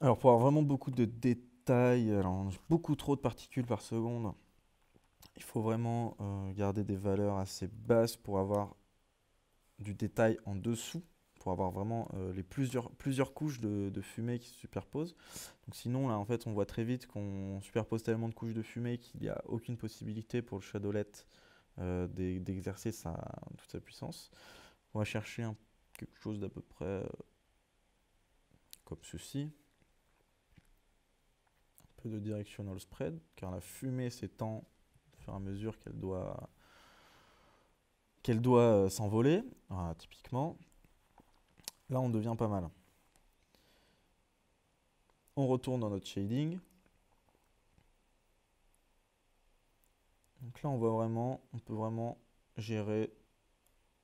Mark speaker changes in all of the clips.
Speaker 1: Alors pour avoir vraiment beaucoup de détails, alors beaucoup trop de particules par seconde, il faut vraiment garder des valeurs assez basses pour avoir du détail en dessous, pour avoir vraiment plusieurs couches de fumée qui se superposent. Donc sinon, là, en fait, on voit très vite qu'on superpose tellement de couches de fumée qu'il n'y a aucune possibilité pour le shadowlet d'exercer toute sa puissance. On va chercher quelque chose d'à peu près comme ceci. Un peu de directional spread, car la fumée s'étend au fur et à mesure qu'elle doit s'envoler. Voilà, typiquement. Là, on devient pas mal. On retourne dans notre shading. Donc là, on peut vraiment gérer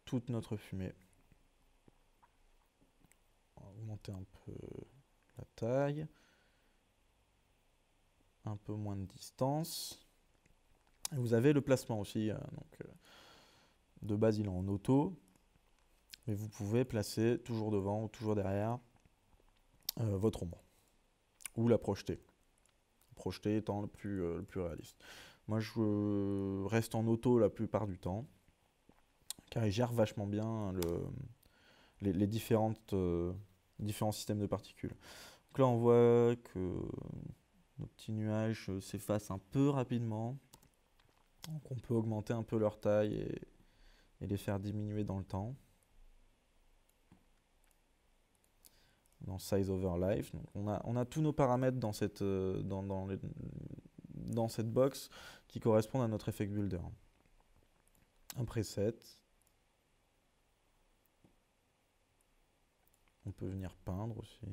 Speaker 1: toute notre fumée. On va augmenter un peu la taille. Un peu moins de distance. Et vous avez le placement aussi. De base, il est en auto. Mais vous pouvez placer toujours devant ou toujours derrière votre ombre. Ou la projeter. Projeter étant le plus réaliste. Moi, je reste en auto la plupart du temps, car il gère vachement bien les différents systèmes de particules. Donc là, on voit que nos petits nuages s'effacent un peu rapidement. Donc on peut augmenter un peu leur taille et les faire diminuer dans le temps. Dans Size over Life. Donc on a tous nos paramètres dans cette box qui correspondent à notre effect builder. Un preset. On peut venir peindre aussi.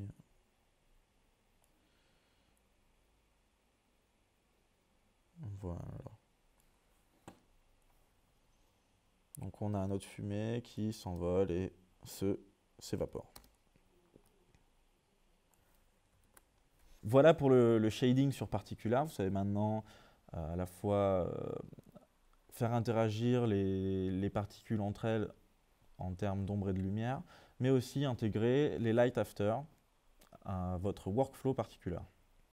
Speaker 1: Voilà. Donc on a notre fumée qui s'envole et s'évapore. Voilà pour le shading sur Particular. Vous savez maintenant à la fois faire interagir les particules entre elles en termes d'ombre et de lumière, mais aussi intégrer les light after à votre workflow Particular.